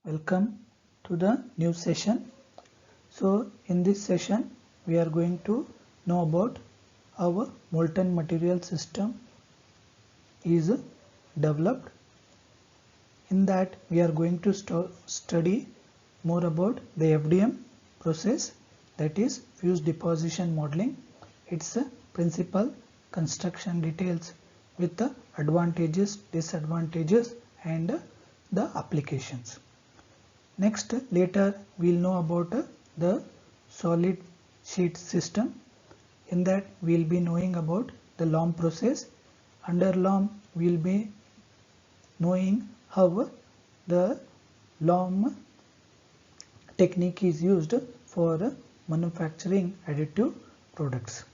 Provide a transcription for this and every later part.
Welcome to the new session. So in this session we are going to know about how molten material system is developed. In that we are going to study more about the FDM process, that is fuse deposition modeling, its principle, construction details with the advantages, disadvantages and the applications. Next, later we will know about the solid sheet system. In that we will be knowing about the LOM process. Under LOM we will be knowing how the LOM technique is used for manufacturing additive products.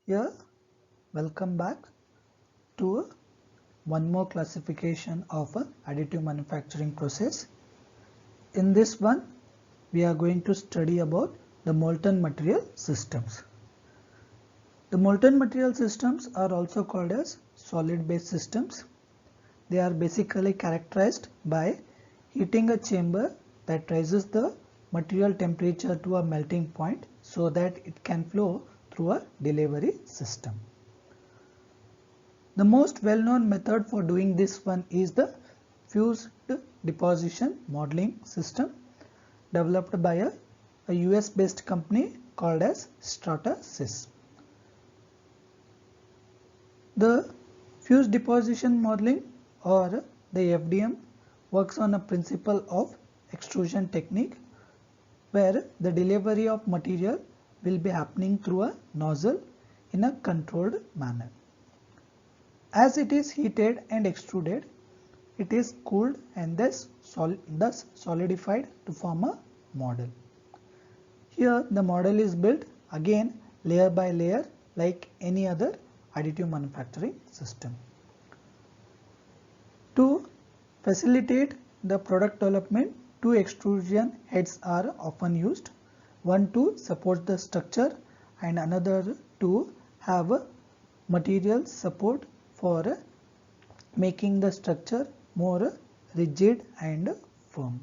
Here, welcome back to one more classification of additive manufacturing process. In this one we are going to study about the molten material systems. The molten material systems are also called as solid based systems. They are basically characterized by heating a chamber that raises the material temperature to a melting point so that it can flow through a delivery system. The most well-known method for doing this one is the fused deposition modeling system developed by a US based company called as Stratasys. The fused deposition modeling or the FDM works on a principle of extrusion technique where the delivery of material will be happening through a nozzle in a controlled manner. As it is heated and extruded, it is cooled and thus solidified to form a model. Here the model is built again layer by layer like any other additive manufacturing system. To facilitate the product development, two extrusion heads are often used, one to support the structure and another to have a material support for making the structure more rigid and firm.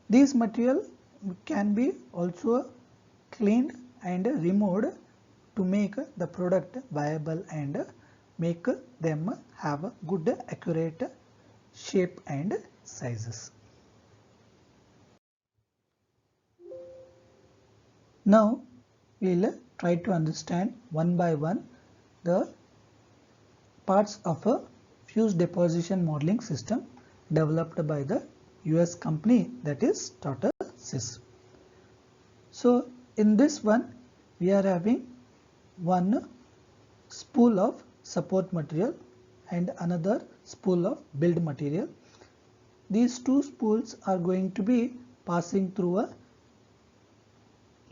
These material can be also cleaned and removed to make the product viable and make them have a good accurate shape and sizes. Now we will try to understand one by one the parts of a fused deposition modeling system developed by the US company, that is Stratasys. So in this one we are having one spool of support material and another spool of build material. These two spools are going to be passing through a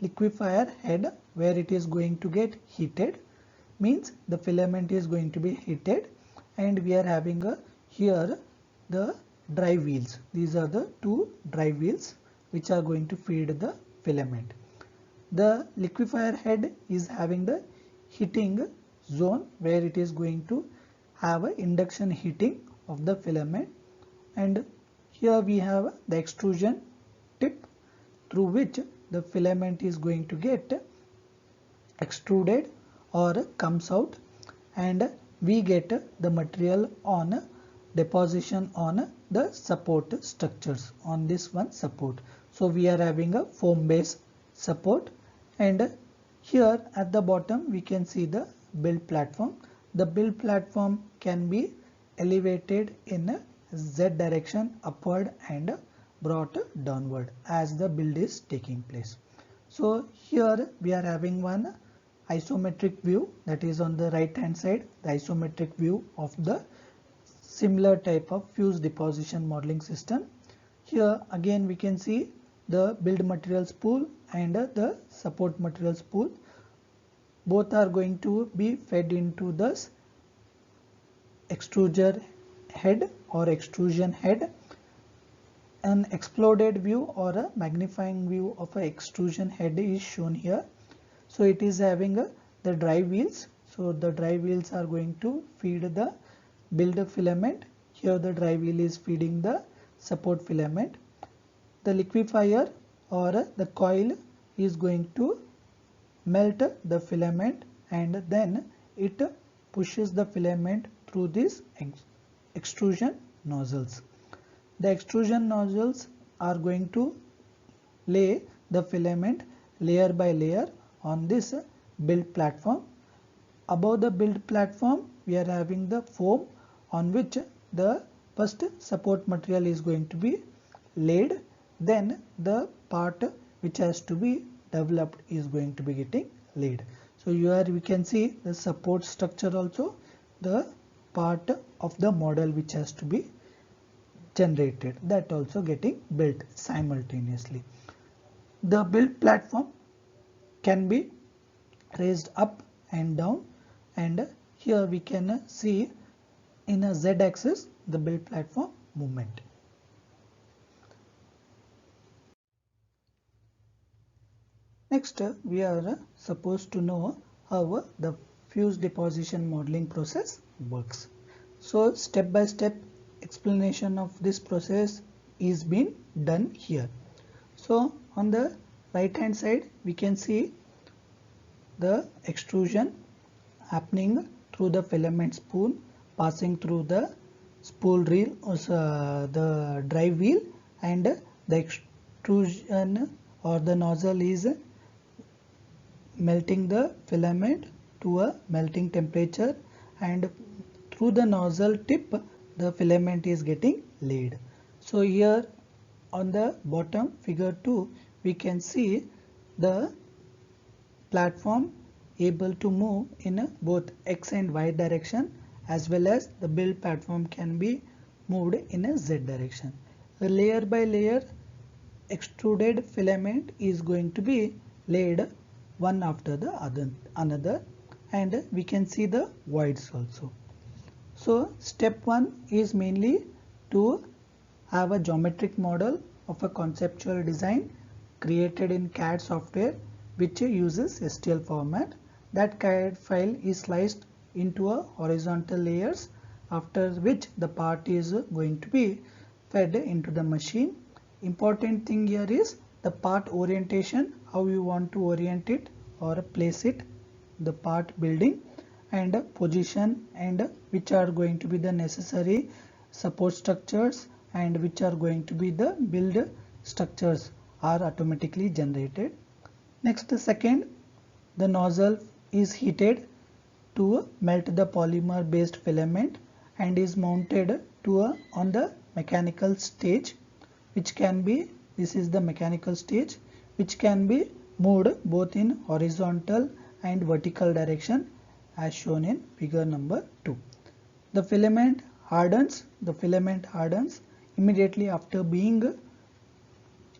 liquefier head where it is going to get heated, means the filament is going to be heated, and we are having here the dry wheels. These are the two dry wheels which are going to feed the filament. The liquefier head is having the heating zone where it is going to have an induction heating of the filament, and here we have the extrusion tip through which the filament is going to get extruded or comes out, and we get the material on deposition on the support structures on this one support. So we are having a foam base support, and here at the bottom we can see the build platform. The build platform can be elevated in Z direction upward and brought downward as the build is taking place. So here we are having one isometric view, that is on the right hand side, the isometric view of the similar type of fused deposition modeling system. Here again we can see the build materials pool and the support materials pool. Both are going to be fed into this extruder head or extrusion head. An exploded view or a magnifying view of an extrusion head is shown here. So it is having the drive wheels. So the drive wheels are going to feed the build filament. Here the drive wheel is feeding the support filament. The liquefier or the coil is going to melt the filament and then it pushes the filament through these extrusion nozzles. The extrusion nozzles are going to lay the filament layer by layer on this build platform. Above the build platform, we are having the foam on which the first support material is going to be laid. Then the part which has to be developed is going to be getting laid. So here we can see the support structure also, the part of the model which has to be generated, that also getting built simultaneously. The build platform can be raised up and down, and here we can see in a Z axis the build platform movement. Next we are supposed to know how the fuse deposition modeling process works. So step by step explanation of this process is being done here. So on the right hand side we can see the extrusion happening through the filament spool, passing through the spool reel, the drive wheel, and the extrusion or the nozzle is melting the filament to a melting temperature, and through the nozzle tip the filament is getting laid. So here on the bottom figure 2 we can see the platform able to move in both X and Y direction, as well as the build platform can be moved in a Z direction. Layer by layer extruded filament is going to be laid one after the another, and we can see the voids also. So step 1 is mainly to have a geometric model of a conceptual design created in CAD software which uses STL format. That CAD file is sliced into a horizontal layers, after which the part is going to be fed into the machine. Important thing here is the part orientation, how you want to orient it or place it, the part building, and position, and which are going to be the necessary support structures and which are going to be the build structures are automatically generated. Next, second, the nozzle is heated to melt the polymer based filament and is mounted to on the mechanical stage, which can be, this is the mechanical stage, which can be moved both in horizontal and vertical direction as shown in figure number 2. The filament hardens immediately after being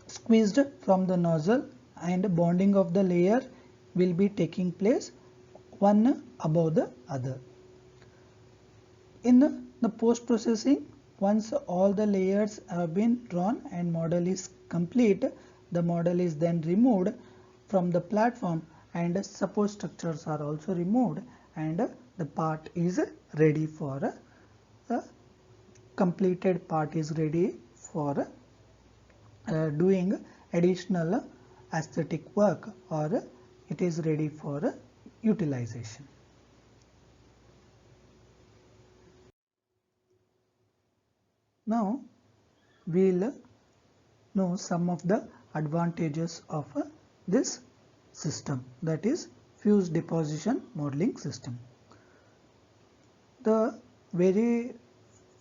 squeezed from the nozzle, and bonding of the layer will be taking place one above the other. In the post processing, once all the layers have been drawn and model is complete, the model is then removed from the platform and support structures are also removed, and the part is ready for a completed part is ready for doing additional aesthetic work, or it is ready for utilization. Now we'll know some of the advantages of this system, that is fuse deposition modeling system. The very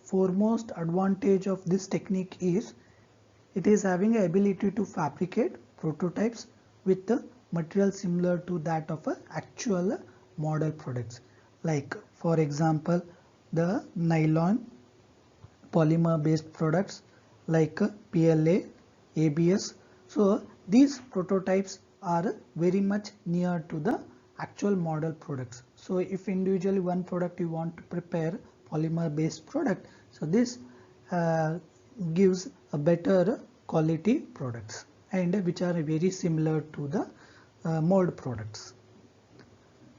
foremost advantage of this technique is it is having the ability to fabricate prototypes with the material similar to that of actual model products, like for example the nylon polymer based products like PLA, ABS. So these prototypes are very much near to the actual model products. So if individually one product you want to prepare polymer based product, so this gives a better quality products and which are very similar to the mold products.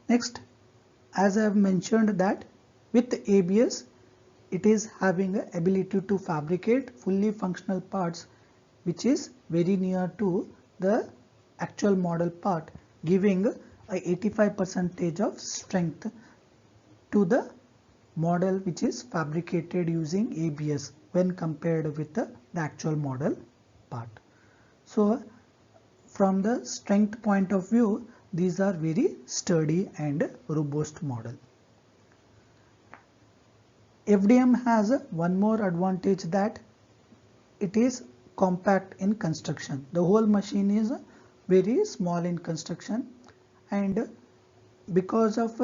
Next, as I have mentioned that with ABS it is having a ability to fabricate fully functional parts which is very near to the actual model part, giving a 85% of strength to the model which is fabricated using ABS when compared with the actual model part. So from the strength point of view, these are very sturdy and robust model. FDM has one more advantage, that it is compact in construction. The whole machine is very small in construction, and because of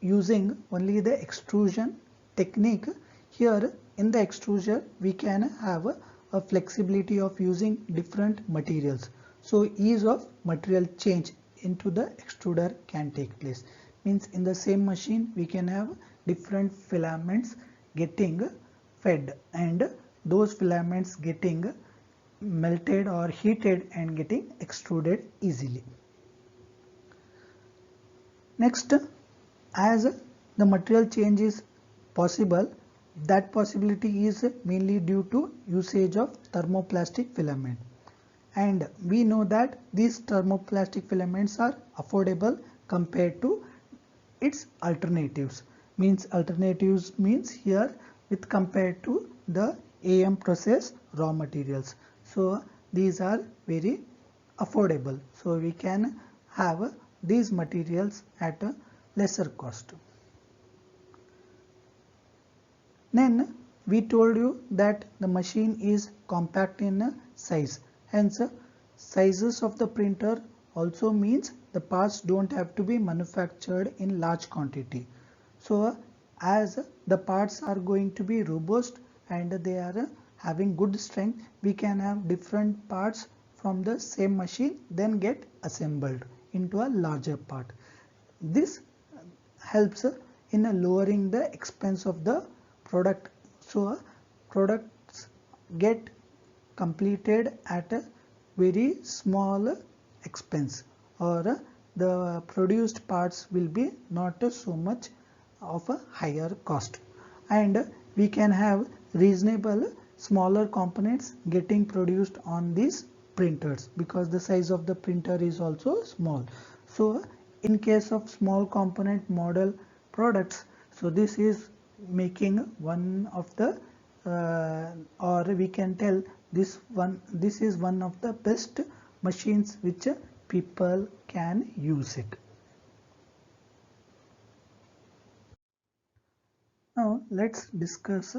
using only the extrusion technique, here in the extrusion we can have a flexibility of using different materials. So ease of material change into the extruder can take place. Means in the same machine we can have different filaments getting fed, and those filaments getting melted or heated and getting extruded easily. Next, as the material change is possible, that possibility is mainly due to usage of thermoplastic filament, and we know that these thermoplastic filaments are affordable compared to its alternatives. Alternatives means here with compared to the AM process raw materials. So these are very affordable, so we can have these materials at a lesser cost. Then we told you that the machine is compact in size, hence sizes of the printer also means the parts don't have to be manufactured in large quantity. So as the parts are going to be robust and they are having good strength, we can have different parts from the same machine then get assembled into a larger part. This helps in lowering the expense of the product. So products get completed at a very small expense, or the produced parts will be not so much of a higher cost, and we can have reasonable smaller components getting produced on these printers because the size of the printer is also small. So in case of small component model products, so this is making one of the or we can tell this is one of the best machines which people can use it. Now let's discuss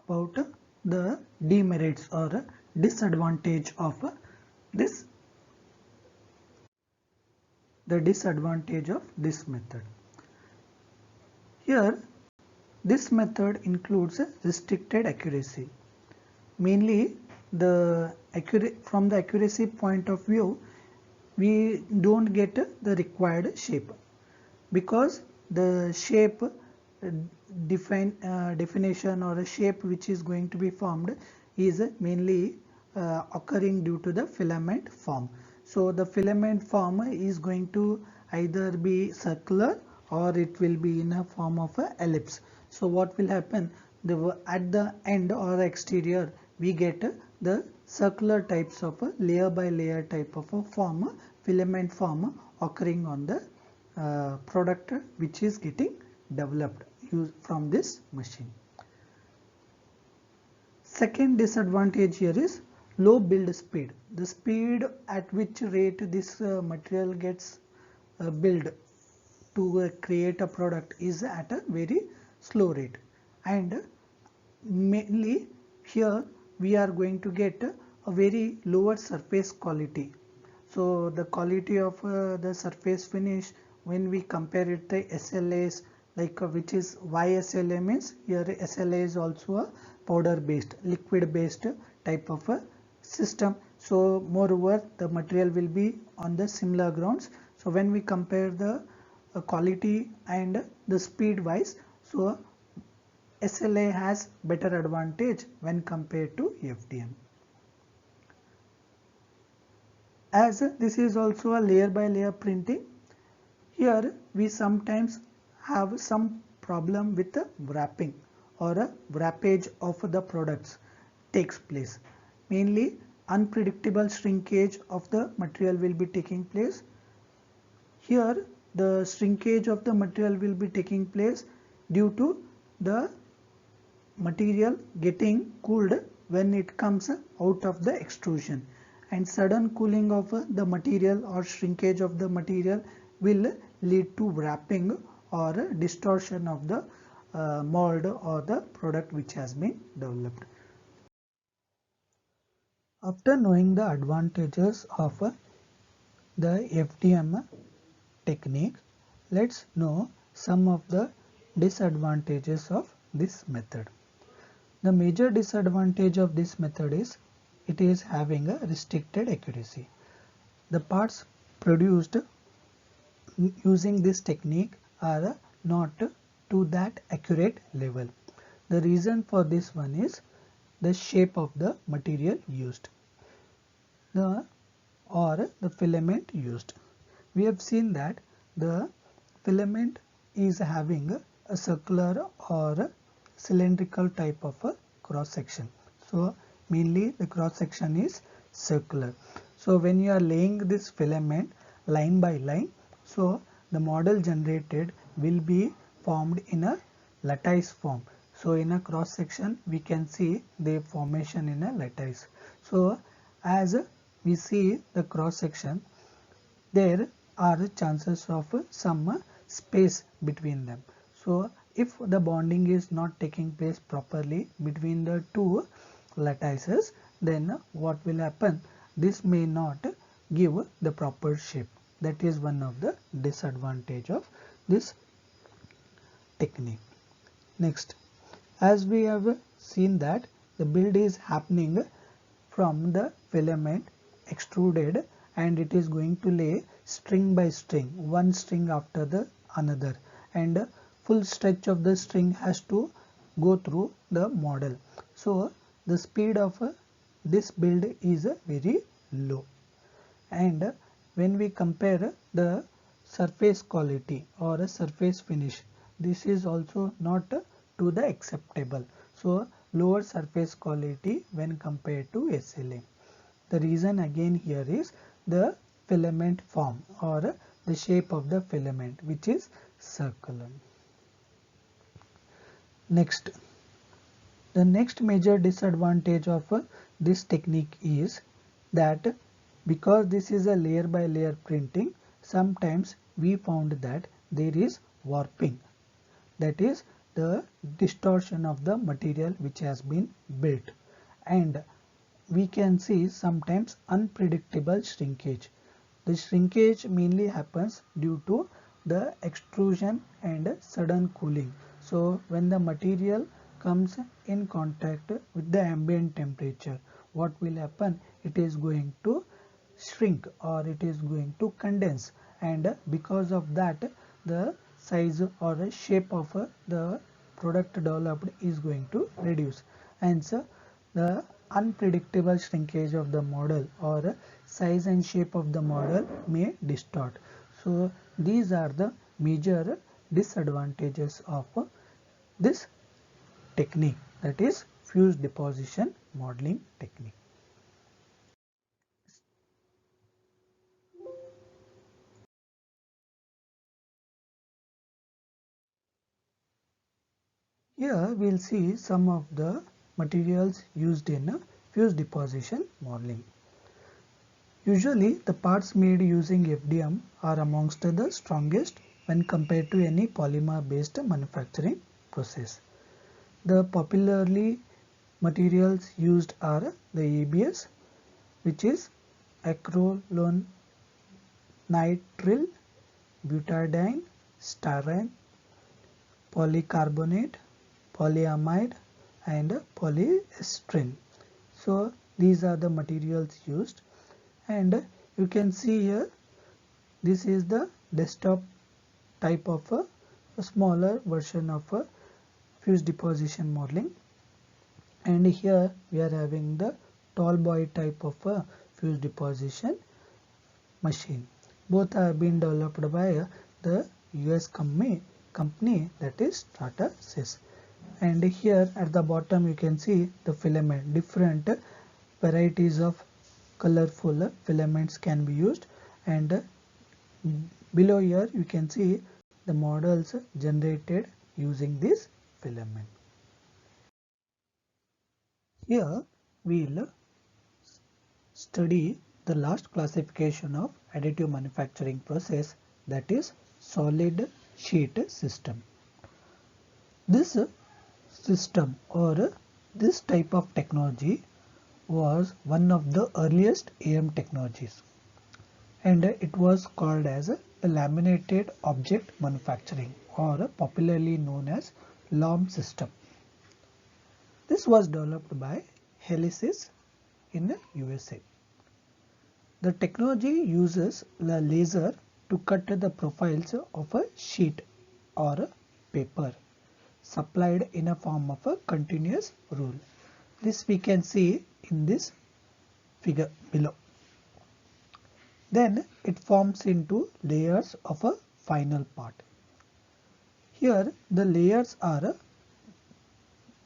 about the demerits or disadvantage of this method. Here this method includes restricted accuracy. Mainly from the accuracy point of view, we don't get the required shape because the shape definition or a shape which is going to be formed is mainly occurring due to the filament form. So the filament form is going to either be circular or it will be in a form of a ellipse. So what will happen, at the end or exterior we get the circular types of a layer by layer type of a form, filament form occurring on the product which is getting developed from this machine. Second disadvantage here is low build speed. The speed at which rate this material gets built to create a product is at a very slow rate, and mainly here we are going to get a very lower surface quality. So the quality of the surface finish when we compare it to SLAs, like which is YSLA means here SLA is also a powder based liquid based type of a system. So moreover, the material will be on the similar grounds. So when we compare the quality and the speed wise, so SLA has better advantage when compared to FDM. As this is also a layer by layer printing, here we sometimes have some problem with the wrapping or a wrappage of the products takes place. Mainly unpredictable shrinkage of the material will be taking place. Here the shrinkage of the material will be taking place due to the material getting cooled when it comes out of the extrusion, and sudden cooling of the material or shrinkage of the material will lead to wrapping or distortion of the mold or the product which has been developed. After knowing the advantages of the FDM technique, let's know some of the disadvantages of this method. The major disadvantage of this method is it is having a restricted accuracy. The parts produced using this technique are not to that accurate level. The reason for this one is the shape of the material used or the filament used. We have seen that the filament is having a circular or cylindrical type of a cross section. So mainly the cross section is circular. So when you are laying this filament line by line, so the model generated will be formed in a lattice form. So in a cross section we can see the formation in a lattice. So as we see the cross section, there are chances of some space between them. So if the bonding is not taking place properly between the two lattices, then what will happen? This may not give the proper shape. That is one of the disadvantage of this technique. Next, as we have seen that the build is happening from the filament extruded, and it is going to lay string by string, one string after the another, and full stretch of the string has to go through the model. So the speed of this build is very low, and when we compare the surface quality or a surface finish, this is also not to the acceptable. So lower surface quality when compared to SLA. The reason again here is the filament form or the shape of the filament, which is circular. Next, the next major disadvantage of this technique is that because this is a layer by layer printing, sometimes we found that there is warping, that is the distortion of the material which has been built, and we can see sometimes unpredictable shrinkage. The shrinkage mainly happens due to the extrusion and sudden cooling. So when the material comes in contact with the ambient temperature, what will happen? It is going to shrink or it is going to condense, and because of that the size or shape of the product developed is going to reduce, and so the unpredictable shrinkage of the model or size and shape of the model may distort. So these are the major disadvantages of this technique, that is fuse deposition modeling technique. Here we will see some of the materials used in fuse deposition modeling. Usually the parts made using FDM are amongst the strongest when compared to any polymer based manufacturing process. The popularly materials used are the ABS, which is acrylonitrile, butadiene, styrene, polycarbonate, polyamide, and polyestyrene. So These are the materials used, and you can see here this is the desktop type of a smaller version of a fuse deposition modeling, and here we are having the tall boy type of a fuse deposition machine. Both have been developed by the US company that is Tata Sys. And here at the bottom you can see the filament. Different varieties of colorful filaments can be used, and below here you can see the models generated using this filament. Here we will study the last classification of additive manufacturing process, that is solid sheet system. This system or this type of technology was one of the earliest AM technologies, and it was called as the laminated object manufacturing, or popularly known as LOM system. This was developed by Helicis in the USA. The technology uses the laser to cut the profiles of a sheet or a paper supplied in a form of a continuous rule. This we can see in this figure below. Then it forms into layers of a final part. Here the layers are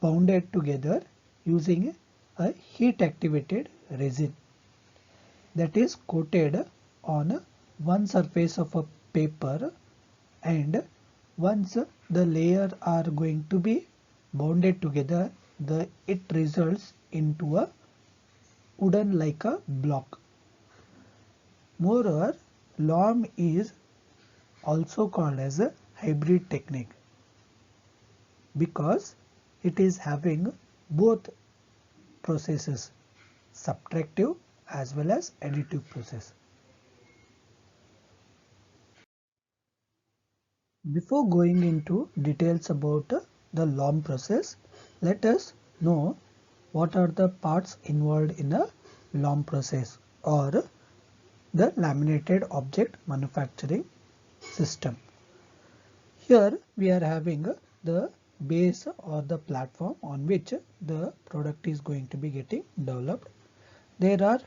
bounded together using a heat activated resin that is coated on one surface of a paper, and once the layers are going to be bounded together, it results into a wooden like a block. Moreover, LOM is also called as a hybrid technique because it is having both processes, subtractive as well as additive process. Before going into details about the LOM process, let us know what are the parts involved in a LOM process, or the laminated object manufacturing system. Here we are having the base or the platform on which the product is going to be getting developed. There are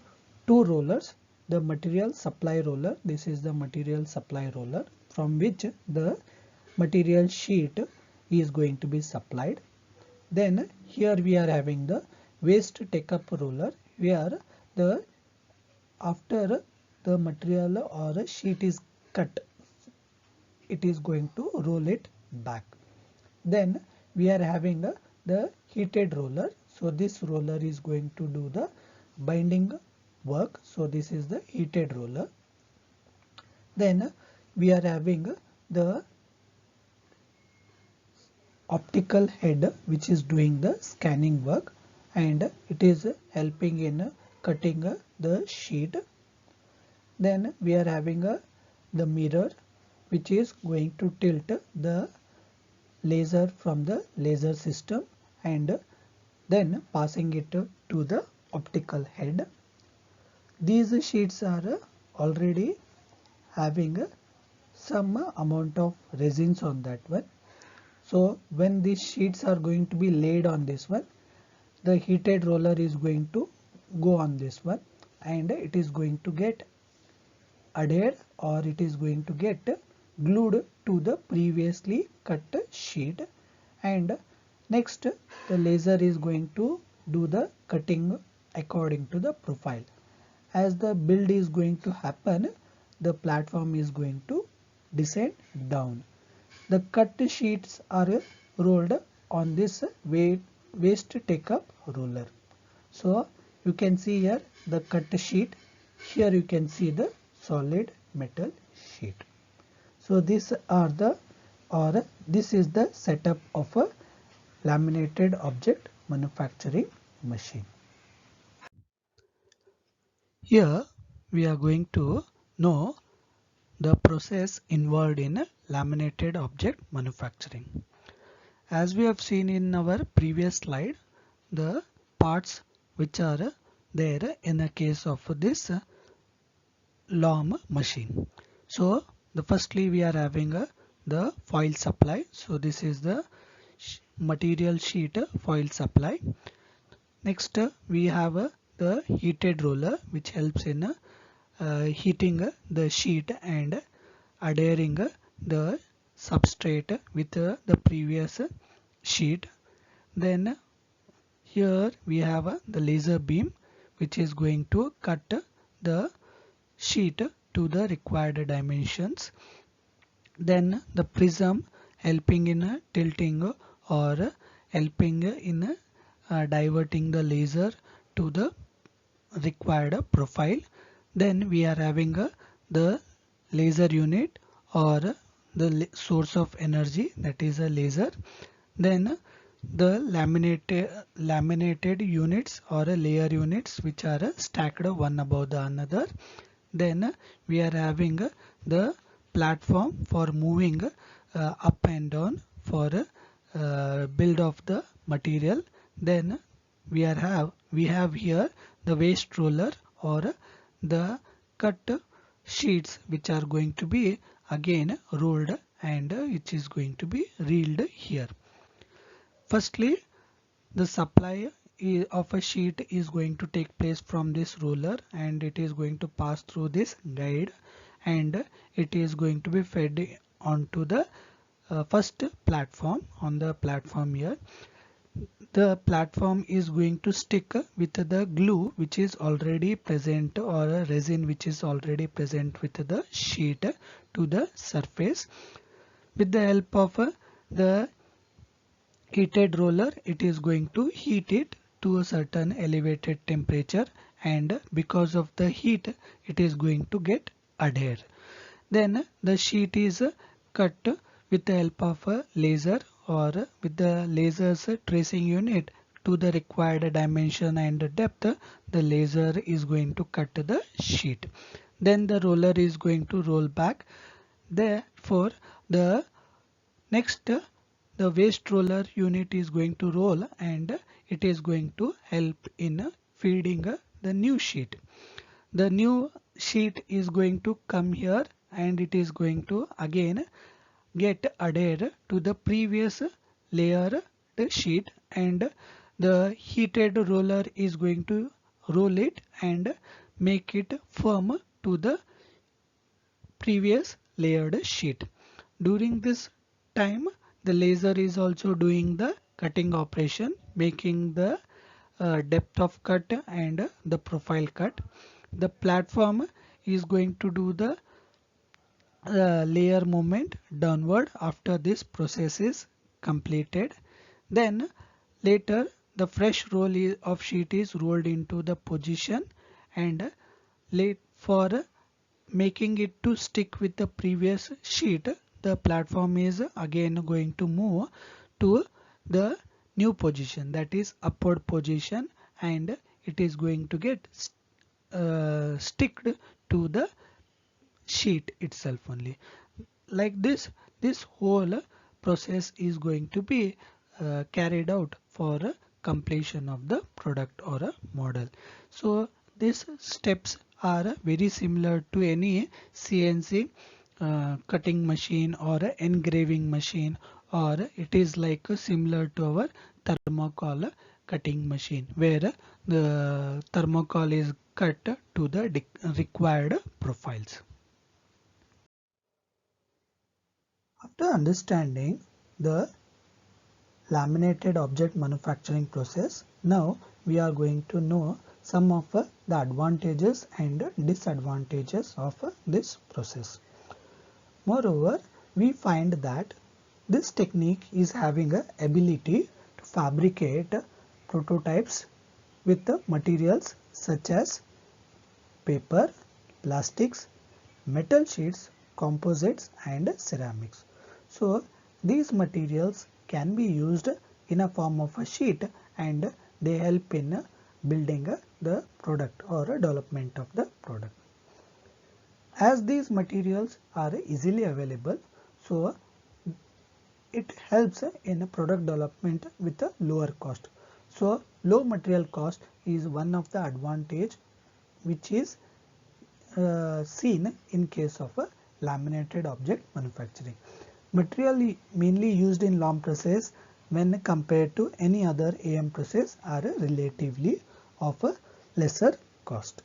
two rollers, the material supply roller. This is the material supply roller from which the material sheet is going to be supplied. Then here we are having the waste take up roller, where after the material or a sheet is cut, it is going to roll it back. Then we are having the heated roller. So this roller is going to do the binding work. So this is the heated roller. Then we are having the optical head which is doing the scanning work, and it is helping in cutting the sheet. Then we are having the mirror which is going to tilt the laser from the laser system and then passing it to the optical head. These sheets are already having some amount of resins on that one. So when these sheets are going to be laid on this one, the heated roller is going to go on this one, and it is going to get adhered, or it is going to get glued to the previously cut sheet, and next the laser is going to do the cutting according to the profile. As the build is going to happen, the platform is going to descend down. The cut sheets are rolled on this waste take up roller. So you can see here the cut sheet, here you can see the solid metal sheet. So these are this is the setup of a laminated object manufacturing machine. Here we are going to know the process involved in laminated object manufacturing. As we have seen in our previous slide, the parts which are there in the case of this LOM machine. So the firstly we are having the foil supply. So this is the material sheet foil supply. Next we have the heated roller, which helps in heating the sheet and adhering the substrate with the previous sheet. Then here we have the laser beam, which is going to cut the sheet to the required dimensions. Then the prism helping in tilting or helping in diverting the laser to the required profile. Then we are having the laser unit or the source of energy, that is a laser. Then the laminated units or layer units, which are stacked one above the another. Then we are having the platform for moving up and down for build of the material. Then we have here the waste roller or the cut sheets, which are going to be again rolled and which is going to be reeled here. Firstly, the supply of a sheet is going to take place from this roller, and it is going to pass through this guide, and it is going to be fed onto the first platform. On the platform here, the platform is going to stick with the glue which is already present, or a resin which is already present with the sheet to the surface. With the help of the heated roller, it is going to heat it to a certain elevated temperature, and because of the heat it is going to get adhere. Then the sheet is cut with the help of a laser or with the laser's tracing unit to the required dimension and depth. The laser is going to cut the sheet. Then the roller is going to roll back. Therefore the next the waste roller unit is going to roll, and it is going to help in feeding the new sheet. The new sheet is going to come here, and it is going to again get adhered to the previous layer sheet, and the heated roller is going to roll it and make it firm to the previous layered sheet. During this time, the laser is also doing the cutting operation, making the depth of cut and the profile cut. The platform is going to do the layer movement downward after this process is completed. Then later the fresh roll of sheet is rolled into the position, and for making it to stick with the previous sheet, the platform is again going to move to the new position, that is upward position, and it is going to get sticked to the sheet itself only. Like this whole process is going to be carried out for completion of the product or a model. So these steps are very similar to any CNC cutting machine or engraving machine, or it is like similar to our thermocol cutting machine, where the thermocol is cut to the required profiles. After understanding the laminated object manufacturing process, now we are going to know some of the advantages and disadvantages of this process. Moreover, we find that this technique is having a ability to fabricate prototypes with the materials such as paper, plastics, metal sheets, composites and ceramics. So these materials can be used in a form of a sheet, and they help in building the product or development of the product. As these materials are easily available, so it helps in product development with a lower cost. So low material cost is one of the advantage which is seen in case of a laminated object manufacturing. Material mainly used in LOM process when compared to any other AM process are relatively of a lesser cost.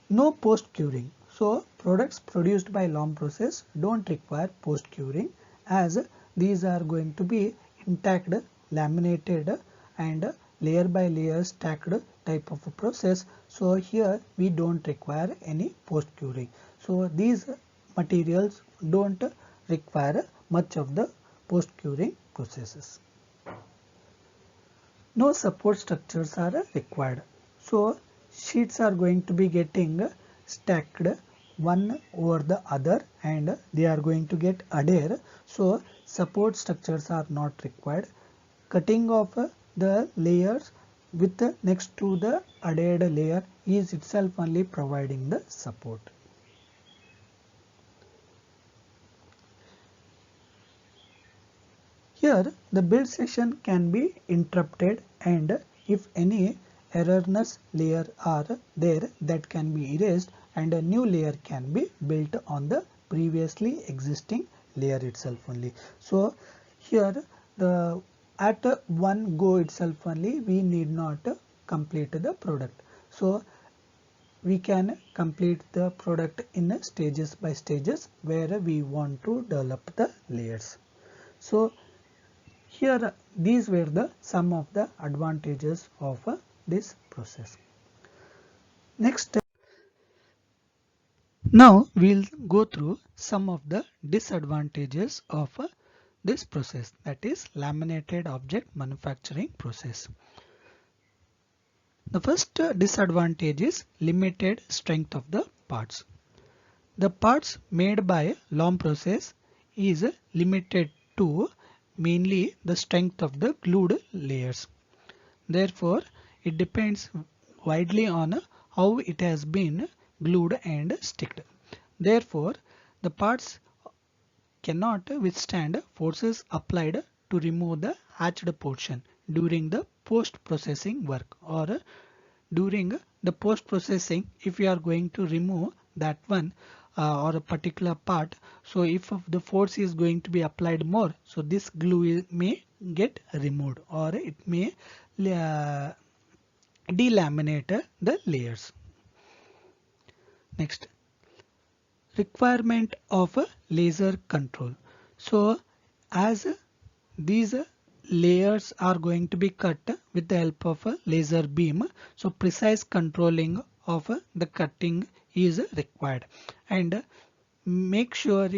No post curing. So products produced by LOM process don't require post curing, as these are going to be intact, laminated and layer by layer stacked type of a process. So here we don't require any post curing. So these materials don't require much of the post curing processes. No support structures are required. So sheets are going to be getting stacked one over the other and they are going to get adhere. So support structures are not required. Cutting of the layers with next to the adhered layer is itself only providing the support. Here the build session can be interrupted, and if any erroneous layer are there, that can be erased and a new layer can be built on the previously existing layer itself only. So here the at one go itself only we need not complete the product. So we can complete the product in stages by stages where we want to develop the layers. So here these were the some of the advantages of this process. Next, now we'll go through some of the disadvantages of this process, that is laminated object manufacturing process. The first disadvantage is limited strength of the parts. The parts made by LOM process is limited to mainly the strength of the glued layers. Therefore, it depends widely on how it has been glued and sticked. Therefore, the parts cannot withstand forces applied to remove the hatched portion during the post-processing work, or during the post-processing if you are going to remove that one or a particular part. So if the force is going to be applied more, so this glue may get removed or it may delaminate the layers. Next, requirement of a laser control. So as these layers are going to be cut with the help of a laser beam, so precise controlling of the cutting is required, and make sure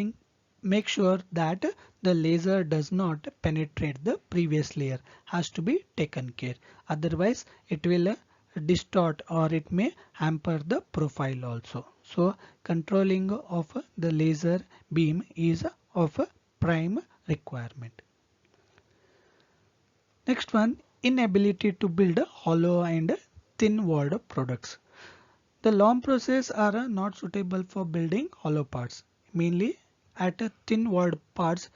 that the laser does not penetrate the previous layer has to be taken care, otherwise it will distort or it may hamper the profile also. So controlling of the laser beam is of a prime requirement. Next one, inability to build hollow and thin walled products. The LOM process are not suitable for building hollow parts. Mainly at thin walled parts,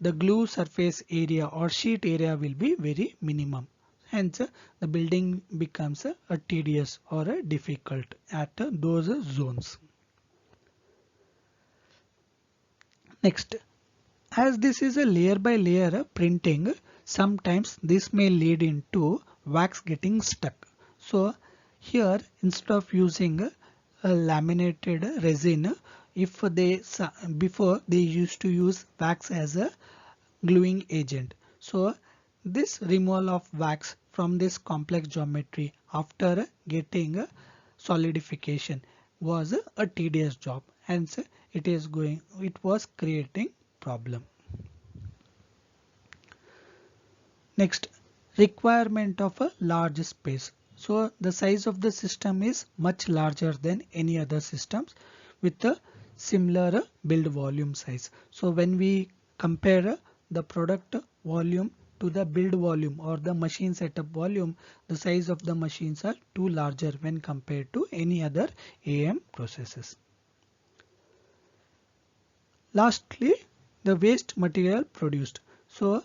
the glue surface area or sheet area will be very minimum. Hence, the building becomes a tedious or a difficult at those zones. Next, as this is a layer by layer printing, sometimes this may lead into wax getting stuck. So here, instead of using a laminated resin, if they before they used to use wax as a gluing agent. So this removal of wax from this complex geometry after getting solidification was a tedious job. Hence it was creating problem. Next, requirement of a large space. So the size of the system is much larger than any other systems with a similar build volume size. So when we compare the product volume to the build volume or the machine setup volume, the size of the machines are too larger when compared to any other AM processes. Lastly, the waste material produced. So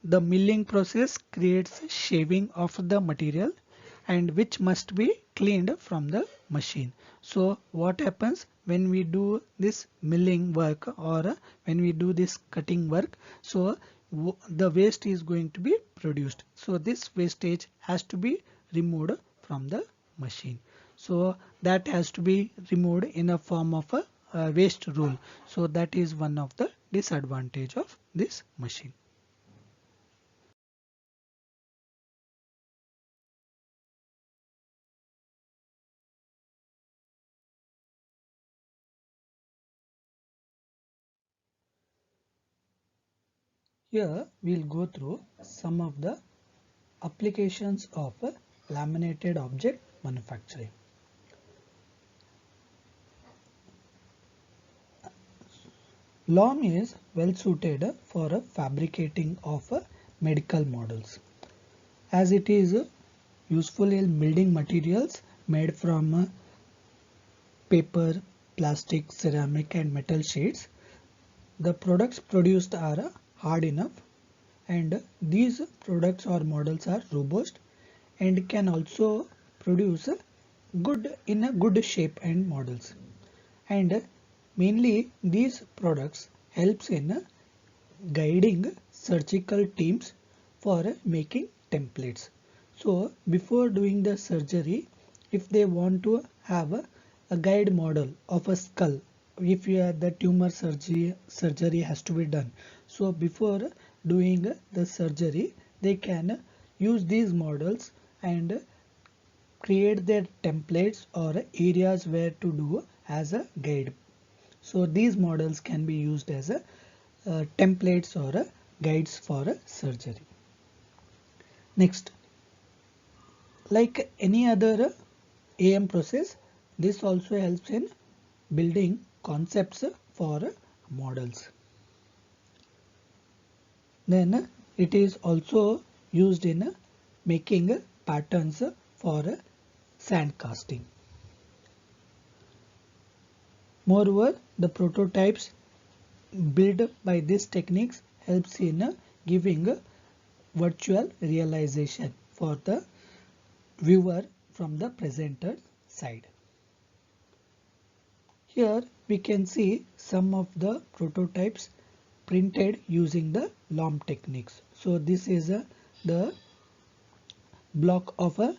the milling process creates shaving of the material and which must be cleaned from the machine. So what happens when we do this milling work or when we do this cutting work? So the waste is going to be produced. So this wastage has to be removed from the machine. So that has to be removed in a form of a waste rule. So that is one of the disadvantage of this machine. Here we'll go through some of the applications of laminated object manufacturing. LOM is well suited for fabricating of medical models, as it is useful in building materials made from paper, plastic, ceramic and metal sheets. The products produced are hard enough, and these products or models are robust and can also produce good in a good shape and models. And mainly these products helps in guiding surgical teams for making templates. So before doing the surgery, if they want to have a guide model of a skull, if you have the tumor surgery has to be done. So before doing the surgery, they can use these models and create their templates or areas where to do as a guide. So these models can be used as a templates or guides for a surgery. Next, like any other AM process, this also helps in building concepts for models. Then it is also used in making patterns for sand casting. Moreover, the prototypes built by these techniques helps in giving virtual realization for the viewer from the presenter side. Here we can see some of the prototypes printed using the LOM techniques. So this is the block of a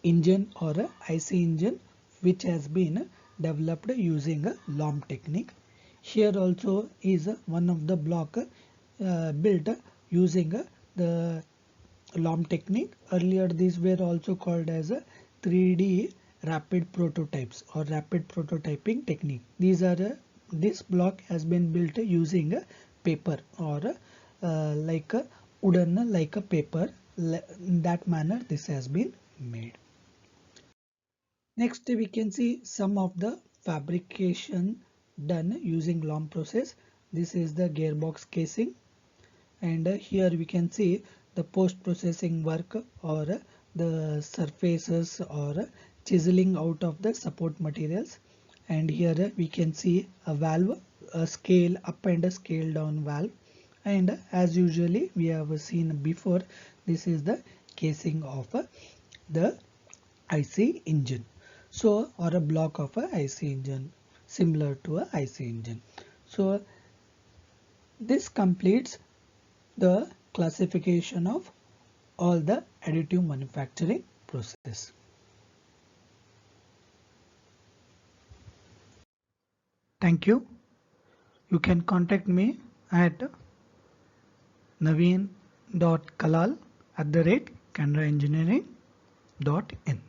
engine or a IC engine which has been developed using a LOM technique. Here also is one of the block built using the LOM technique. Earlier these were also called as a 3D rapid prototypes or rapid prototyping technique. These are this block has been built using a paper or like a wooden like a paper. In that manner this has been made. Next we can see some of the fabrication done using LOM process. This is the gearbox casing, and here we can see the post processing work or the surfaces or chiseling out of the support materials. And here we can see a valve, a scale up and a scale down valve, and as usually we have seen before, this is the casing of the IC engine, so or a block of a IC engine similar to a IC engine. So this completes the classification of all the additive manufacturing process. Thank you. You can contact me at naveen.kalal@canaraengineering.in.